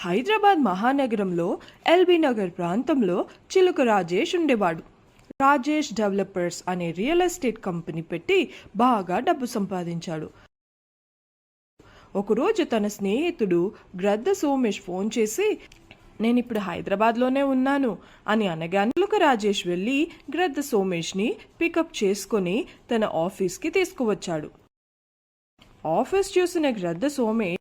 హైదరాబాద్ మహానగరంలో ఎల్బీ నగర్ ప్రాంతంలో చిలుక రాజేష్ ఉండేవాడు. రాజేష్ డెవలపర్స్ అనే రియల్ ఎస్టేట్ కంపెనీ పెట్టి బాగా డబ్బు సంపాదించాడు. ఒకరోజు తన స్నేహితుడు గ్రద్ద సోమేష్ ఫోన్ చేసి, నేనిప్పుడు హైదరాబాద్లోనే ఉన్నాను అని అనగానే చిలుక రాజేష్ వెళ్ళి గ్రద్ద సోమేష్ని పికప్ చేసుకొని తన ఆఫీస్కి తీసుకువచ్చాడు. ఆఫీస్ చూసిన గ్రద్ద సోమేష్,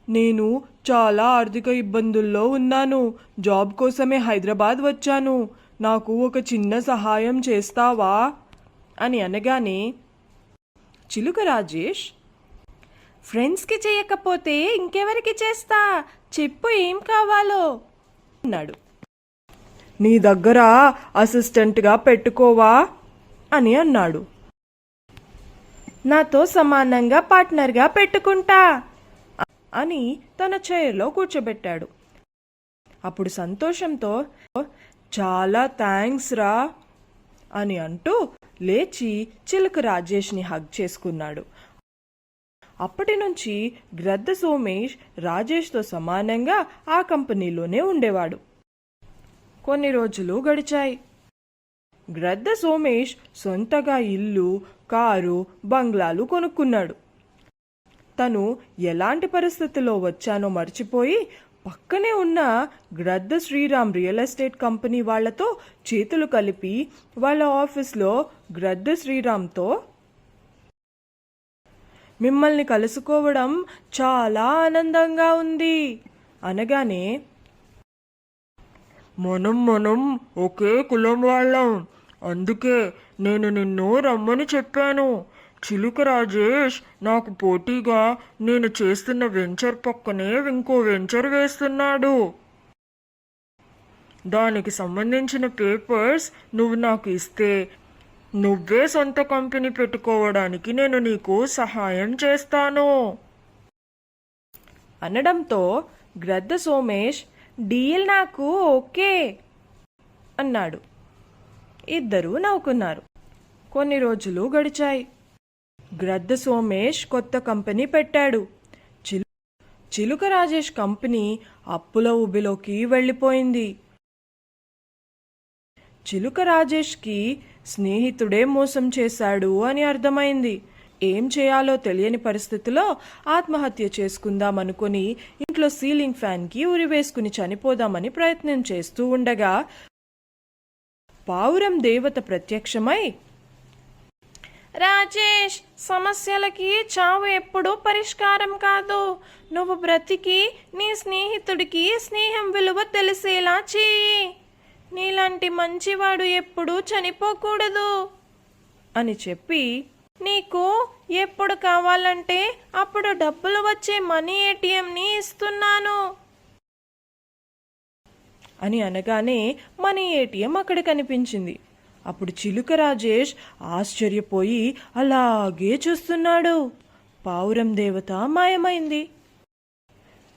నేను చాలా ఆర్థిక ఇబ్బందుల్లో ఉన్నాను, జాబ్ కోసమే హైదరాబాద్ వచ్చాను, నాకు ఒక చిన్న సహాయం చేస్తావా అని అనగానే చిలుక రాజేష్, ఫ్రెండ్స్కి చేయకపోతే ఇంకెవరికి చేస్తా, చెప్పు ఏం కావాలో అన్నాడు. నీ దగ్గర అసిస్టెంట్గా పెట్టుకోవా అని అన్నాడు. నాతో సమానంగా పార్ట్నర్గా పెట్టుకుంటా అని తన చైర్లో కూర్చోబెట్టాడు. అప్పుడు సంతోషంతో, చాలా థ్యాంక్స్ రా అని అంటూ లేచి చిలుక రాజేష్ని హగ్ చేసుకున్నాడు. అప్పటి నుంచి గ్రద్ద సోమేష్ రాజేష్తో సమానంగా ఆ కంపెనీలోనే ఉండేవాడు. కొన్ని రోజులు గడిచాయి. గ్రద్ద సోమేష్ సొంతగా ఇల్లు, కారు, బంగ్లాలు కొనుక్కున్నాడు. తను ఎలాంటి పరిస్థితుల్లో వచ్చానో మర్చిపోయి పక్కనే ఉన్న గ్రద్ద శ్రీరామ్ రియల్ ఎస్టేట్ కంపెనీ వాళ్లతో చేతులు కలిపి వాళ్ళ ఆఫీస్లో గ్రద్ద శ్రీరామ్తో, మిమ్మల్ని కలుసుకోవడం చాలా ఆనందంగా ఉంది అనగానే, మనం ఒకే కులం వాళ్ళం, అందుకే నేను నిన్ను రమ్మని చెప్పాను. చిలుక రాజేష్ నాకు పోటీగా నేను చేస్తున్న వెంచర్ పక్కనే ఇంకో వెంచర్ వేస్తున్నాడు. దానికి సంబంధించిన పేపర్స్ నువ్వు నాకు ఇస్తే నువ్వే సొంత కంపెనీ పెట్టుకోవడానికి నేను నీకు సహాయం చేస్తాను అనడంతో గ్రద్ద సోమేష్, డీల్ నాకు ఓకే అన్నాడు. ఇద్దరూ నవ్వుకున్నారు. కొన్ని రోజులు గడిచాయి. గ్రద్ద సోమేష్ కొత్త కంపెనీ పెట్టాడు. చిలుక రాజేష్ కంపెనీ అప్పుల ఊబిలోకి వెళ్ళిపోయింది. చిలుక రాజేష్కి స్నేహితుడే మోసం చేశాడు అని అర్థమైంది. ఏం చేయాలో తెలియని పరిస్థితిలో ఆత్మహత్య చేసుకుందామనుకుని ఇంట్లో సీలింగ్ ఫ్యాన్కి ఉరివేసుకుని చనిపోదామని ప్రయత్నం చేస్తూ ఉండగా పావురం దేవత ప్రత్యక్షమై, రాజేష్, సమస్యలకి చావు ఎప్పుడూ పరిష్కారం కాదు, నువ్వు బ్రతికి నీ స్నేహితుడికి స్నేహం విలువ తెలిసేలా చేయి, నీలాంటి మంచివాడు ఎప్పుడూ చనిపోకూడదు అని చెప్పి, నీకు ఎప్పుడు కావాలంటే అప్పుడు డబ్బులు వచ్చే మనీ ఏటీఎంని ఇస్తున్నాను అని అనగానే మనీ ఏటీఎం అక్కడ కనిపించింది. అప్పుడు చిలుక రాజేష్ ఆశ్చర్యపోయి అలాగే చూస్తున్నాడు. పావురం దేవత మాయమైంది.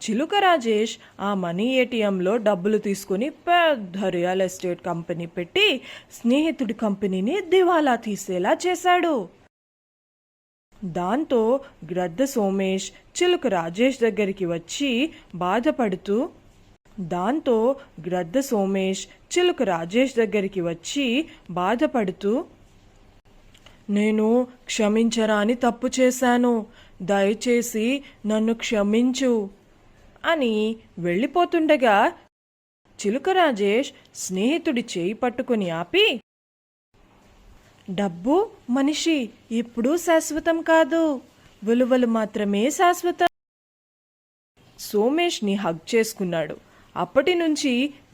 చిలుక రాజేష్ ఆ మనీ ఏటీఎంలో డబ్బులు తీసుకుని పెద్ద రియల్ ఎస్టేట్ కంపెనీ పెట్టి స్నేహితుడి కంపెనీని దివాలా తీసేలా చేశాడు. దాంతో గ్రద్ద సోమేష్ చిలుక రాజేష్ దగ్గరికి వచ్చి బాధపడుతూ, నేను క్షమించరాని తప్పు చేశాను, దయచేసి నన్ను క్షమించు అని వెళ్ళిపోతుండగా చిలుక రాజేష్ స్నేహితుడి చేయి పట్టుకుని ఆపి, డబ్బు, మనిషి ఎప్పుడూ శాశ్వతం కాదు, విలువలు మాత్రమే శాశ్వతం. సోమేష్ని హగ్ చేసుకున్నాడు. అప్పటి నుంచి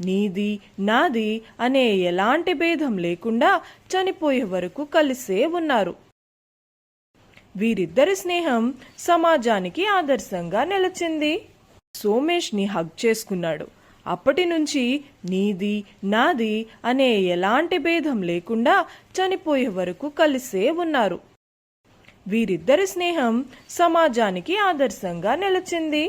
నీది నాది అనే ఎలాంటి భేదం లేకుండా చనిపోయే వరకు కలిసే ఉన్నారు. వీరిద్దరి స్నేహం సమాజానికి ఆదర్శంగా నిలిచింది. సోమేష్ని హగ్ చేసుకున్నాడు. అప్పటి నుంచి నీది నాది అనే ఎలాంటి భేదం లేకుండా చనిపోయే వరకు కలిసే ఉన్నారు. వీరిద్దరి స్నేహం సమాజానికి ఆదర్శంగా నిలిచింది.